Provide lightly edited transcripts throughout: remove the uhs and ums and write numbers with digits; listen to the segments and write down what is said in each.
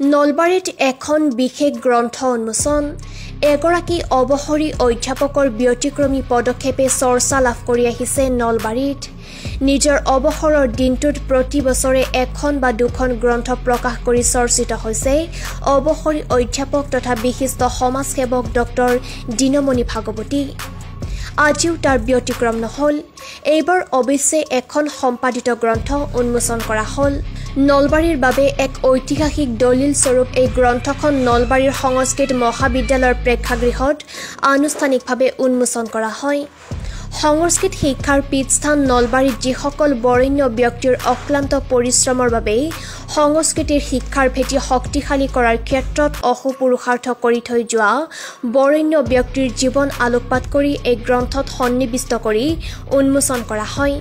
নলবাৰীত এখন বিশেষ গ্ৰন্থ উন্মোচন এগৰাকী অৱসৰী অধ্যাপকৰ ব্যতিক্ৰমী পদক্ষেপে চৰ্চা লাভ কৰি আহিছে নলবাৰীত নিজৰ অৱসৰৰ দিনটোত প্ৰতি বছৰে এখন বা দুখন গ্ৰন্থ প্ৰকাশ কৰি চৰ্চিত হৈছে অৱসৰী অধ্যাপক তথা বিশিষ্ট সমাজসেৱক ডক্টৰ দিনমণি ভাগৱতী আজিও তাৰ ব্যতিক্ৰম নহল এইবাৰ অৱশ্যে এখন সম্পাদিত গ্ৰন্থ উন্মোচন কৰা হল নলবাৰীৰ বাবে এক ঐতিহাসিক দলিল স্বৰূপ এই গ্ৰন্থখন নলবাৰীৰ সংস্কৃত মহাবিদ্যালয়ৰ প্ৰেক্ষাগৃহত আনুষ্ঠানিকভাৱে উন্মোচন কৰা হয় সংস্কৃত শিক্ষাৰ পীঠস্থান নলবাৰীত যিসকল বৰেণ্য ব্যক্তিৰ অক্লান্ত পৰিশ্ৰমৰ বাবে সংস্কৃতিৰ শিক্ষাৰ ভেটি শক্তিশালী কৰাৰ ক্ষেত্ৰত অহোপুৰুষাৰ্থ কৰি থৈ যোৱা বৰেণ্য ব্যক্তিৰ জীৱন আলোকপাত কৰি এই গ্ৰন্থত সন্নিৱিষ্ট কৰি উন্মোচন কৰা হয়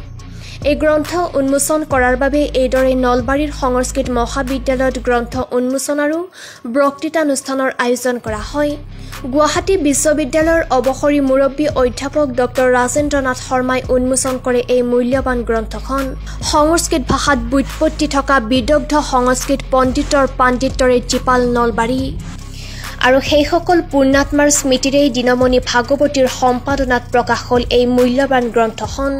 এই গ্ৰন্থ উন্মোচন কৰাৰ বাবে এইদৰে নলবাৰীৰ সংস্কৃত মহাবিদ্যালয়ত গ্ৰন্থ উন্মোচন আৰু বক্তৃতানুষ্ঠানৰ আয়োজন কৰা হয় গুৱাহাটী বিশ্ববিদ্যালয়ৰ অৱসৰী মুৰব্বী অধ্যাপক ডক্টৰ ৰাজেন্দ্ৰনাথ শৰ্মাই উন্মোচন কৰে এই মূল্যৱান গ্ৰন্থখন সংস্কৃত ভাষাত ব্যুৎপত্তি থকা বিদগ্ধ সংস্কৃত পণ্ডিতৰ পাণ্ডিত্যৰে জীপাল নলবাৰী আৰু সেইসকল পুণ্যাত্মাৰ স্মৃতিৰেই দিনমণি ভাগৱতীৰ সম্পাদনাত প্ৰকাশ হ'ল এই মূল্যৱান গ্ৰন্থখন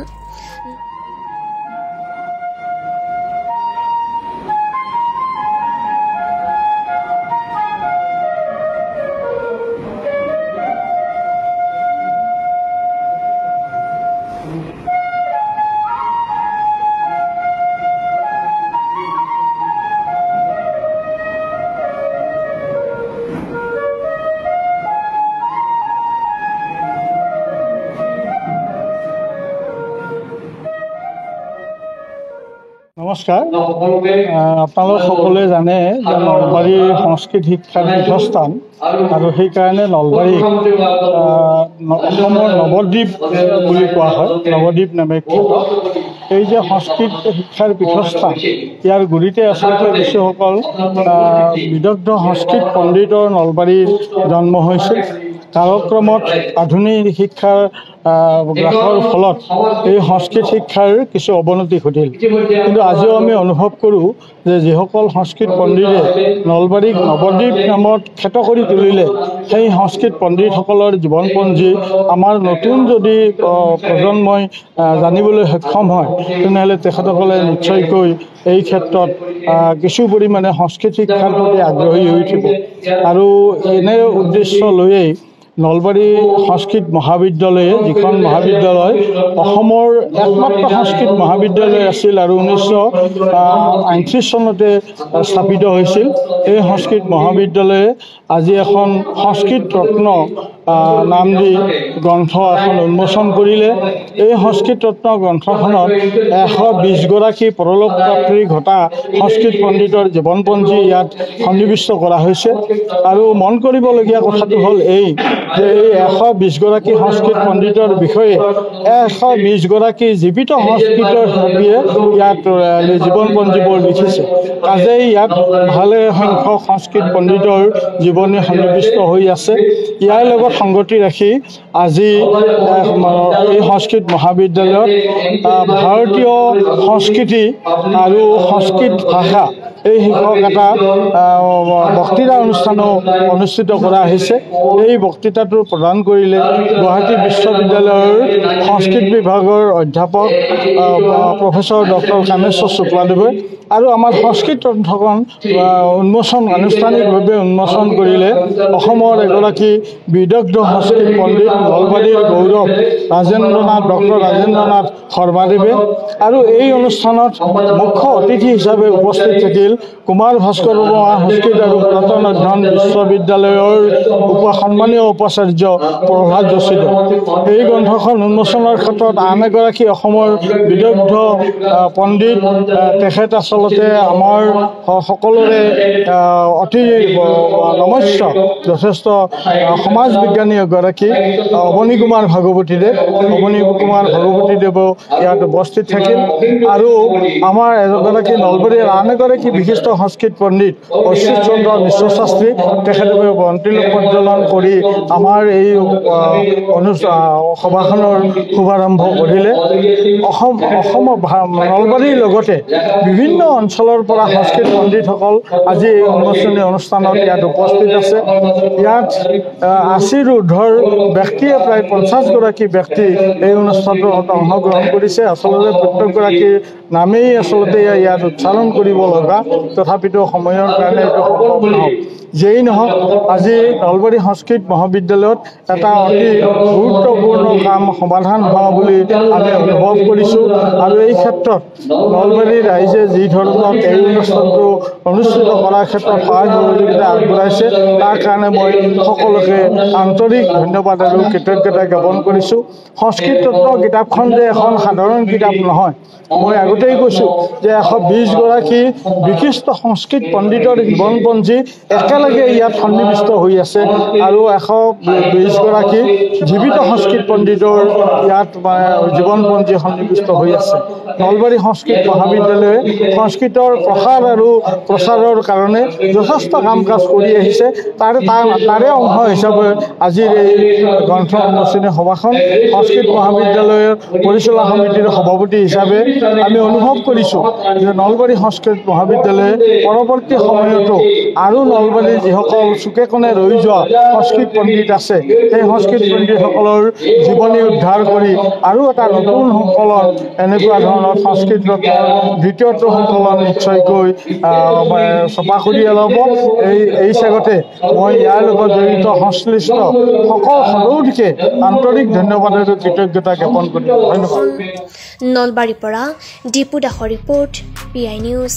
নমস্কাৰ আপোনালোক সকলোৱে জানে যে নলবাৰীৰ সংস্কৃত শিক্ষাৰ পীঠস্থান আৰু সেইকাৰণে নলবাৰীক অসমৰ নৱদ্বীপ বুলি কোৱা হয় নৱদ্বীপ নামে এই যে সংস্কৃত শিক্ষাৰ পীঠস্থান ইয়াৰ গুৰিতে আচলতে কিছুসকল বিদগ্ধ সংস্কৃত পণ্ডিতৰ নলবাৰীৰ জন্ম হৈছিল কালক্ৰমত আধুনিক শিক্ষাৰ গ্ৰাসৰ ফলত এই সংস্কৃত শিক্ষাৰ কিছু অৱনতি ঘটিল কিন্তু আজিও আমি অনুভৱ কৰোঁ যে যিসকল সংস্কৃত পণ্ডিতে নলবাৰীক নৱদ্বীপ নামত খ্যাত কৰি তুলিলে সেই সংস্কৃত পণ্ডিতসকলৰ জীৱনপঞ্জী আমাৰ নতুন যদি প্ৰজন্মই জানিবলৈ সক্ষম হয় তেনেহ'লে তেখেতসকলে নিশ্চয়কৈ এই ক্ষেত্ৰত কিছু পৰিমাণে সংস্কৃত শিক্ষাৰ প্ৰতি আগ্ৰহী হৈ উঠিব আৰু এনে উদ্দেশ্য লৈয়েই নলবাৰী সংস্কৃত মহাবিদ্যালয়ে যিখন মহাবিদ্যালয় অসমৰ একমাত্ৰ সংস্কৃত মহাবিদ্যালয় আছিল আৰু 1938 চনতে স্থাপিত হৈছিল এই সংস্কৃত মহাবিদ্যালয়ে আজি এখন সংস্কৃত ৰত্ন নাম দি গ্ৰন্থ এখন উন্মোচন কৰিলে এই সংস্কৃত ৰত্ন গ্ৰন্থখনত 120গৰাকী পৰলোক প্ৰাপ্তি ঘটা সংস্কৃত পণ্ডিতৰ জীৱনপঞ্জী ইয়াত সন্নিৱিষ্ট কৰা হৈছে আৰু মন কৰিবলগীয়া কথাটো হ'ল এই যে এই 120গৰাকী সংস্কৃত পণ্ডিতৰ বিষয়ে 120গৰাকী জীৱিত সংস্কৃতৰ শিল্পীয়ে ইয়াত জীৱনপঞ্জীবোৰ লিখিছে কাজেই ইয়াত ভালে সংখ্যক সংস্কৃত পণ্ডিতৰ জীৱনী সন্নিৱিষ্ট হৈ আছে ইয়াৰ লগত সংগতি ৰাখি আজি এই সংস্কৃত মহাবিদ্যালয়ত ভাৰতীয় সংস্কৃতি আৰু সংস্কৃত ভাষা এই শিক্ষক এটা বক্তৃতা অনুষ্ঠানো অনুষ্ঠিত কৰা হৈছে এই বক্তৃতাটো প্ৰদান কৰিলে গুৱাহাটী বিশ্ববিদ্যালয়ৰ সংস্কৃত বিভাগৰ অধ্যাপক প্ৰফেচৰ ডক্টৰ কামেশ্বৰ শুক্লাদেৱে আৰু আমাৰ সংস্কৃত গ্ৰন্থখন আনুষ্ঠানিকভাৱে উন্মোচন কৰিলে অসমৰ এগৰাকী বিদগ্ধ সংস্কৃত পণ্ডিত নলবাৰীৰ গৌৰৱ ডক্টৰ ৰাজেন্দ্ৰনাথ শৰ্মাদেৱে আৰু এই অনুষ্ঠানত মুখ্য অতিথি হিচাপে উপস্থিত থাকিল কুমাৰ ভাস্কৰ বৰুৱা সংস্কৃত আৰু পুৰাতন অধ্যয়ন বিশ্ববিদ্যালয়ৰ সন্মানীয় উপাচাৰ্য প্ৰহ্লাদ যোশীদেৱ এই গ্ৰন্থখন উন্মোচনৰ ক্ষেত্ৰত আন এগৰাকী অসমৰ বিদগ্ধ পণ্ডিত তেখেত আচলতে আমাৰ সকলোৰে অতি নমস্য যথেষ্ট সমাজ বিজ্ঞানী এগৰাকী অৱনী কুমাৰ ভাগৱতীদেৱ ইয়াত উপস্থিত থাকিল আৰু আমাৰ এগৰাকী নলবাৰীৰ আন এগৰাকী বিশিষ্ট সংস্কৃত পণ্ডিত অচ্যুত চন্দ্ৰ মিশ্ৰ শাস্ত্ৰী তেখেতে বন্তিলোক প্ৰজ্বলন কৰি আমাৰ এই সভাখনৰ শুভাৰম্ভ কৰিলে। অসমৰ নলবাৰীৰ লগতে বিভিন্ন অঞ্চলৰ পৰা সংস্কৃত পণ্ডিতসকল আজি এই উন্মোচনী অনুষ্ঠানত ইয়াত উপস্থিত আছে। ইয়াত ৮০ৰ ঊৰ্ধৰ ব্যক্তিয়ে প্ৰায় ৫০গৰাকী ব্যক্তি এই অনুষ্ঠানটোত অংশগ্ৰহণ কৰিছে। আচলতে প্ৰত্যেকগৰাকীৰ নামেই আচলতে ইয়াত উচ্চাৰণ কৰিব লগা, তথাপিতো সময়ৰ কাৰণে এইটো সম্ভৱ নহওক। যেই নহওক, আজি নলবাৰী সংস্কৃত মহাবিদ্যালয়ত এটা অতি গুৰুত্বপূৰ্ণ কাম সমাধান হোৱা বুলি আমি অনুভৱ কৰিছোঁ আৰু এই ক্ষেত্ৰত নলবাৰীৰ ৰাইজে যি ধৰণৰ এই অনুষ্ঠানটো অনুষ্ঠিত কৰাৰ ক্ষেত্ৰত সহায় সহযোগিতা আগবঢ়াইছে তাৰ কাৰণে মই সকলোকে আন্তৰিক ধন্যবাদ আৰু কৃতজ্ঞতা জ্ঞাপন কৰিছোঁ। সংস্কৃত তত্ত্ব কিতাপখন যে এখন সাধাৰণ কিতাপ নহয়, মই আগতেই কৈছোঁ যে ১২০গৰাকী বিশিষ্ট সংস্কৃত পণ্ডিতৰ জীৱনপঞ্জী একেলগে ইয়াত সন্নিৱিষ্ট হৈ আছে আৰু ১২০গৰাকী জীৱিত সংস্কৃত পণ্ডিতৰ ইয়াত জীৱনপঞ্জী সন্নিৱিষ্ট হৈ আছে। নলবাৰী সংস্কৃত মহাবিদ্যালয়ে সংস্কৃতৰ প্ৰসাৰ আৰু প্ৰচাৰৰ কাৰণে যথেষ্ট কাম কাজ কৰি আহিছে। তাৰে অংশ হিচাপে আজিৰ এই গ্ৰন্থ উন্মোচনী সভাখন সংস্কৃত মহাবিদ্যালয়ৰ পৰিচালনা সমিতিৰ সভাপতি হিচাপে আমি অনুভৱ কৰিছোঁ যে নলবাৰী সংস্কৃত মহাবিদ্যালয়ে পৰৱৰ্তী সময়তো আৰু নলবাৰীৰ যিসকল চুকে কোণে ৰৈ যোৱা সংস্কৃত পণ্ডিত আছে সেই সংস্কৃত পণ্ডিতসকলৰ জীৱনী উদ্ধাৰ কৰি আৰু এটা নতুন সংকলন এনেকুৱা ধৰণৰ সংস্কৃত ৰত্নৰ দ্বিতীয়টো সংকলন নিশ্চয়কৈ ছপা কৰি ল'ব। এই চেগতে মই ইয়াৰ লগত জড়িত সংশ্লিষ্ট সকলো সদৌদিকে আন্তৰিক ধন্যবাদ আৰু কৃতজ্ঞতা জ্ঞাপন কৰিম। ধন্যবাদ। নলবাৰীৰ পৰা দীপু দাসৰ ৰিপৰ্ট, PI নিউজ।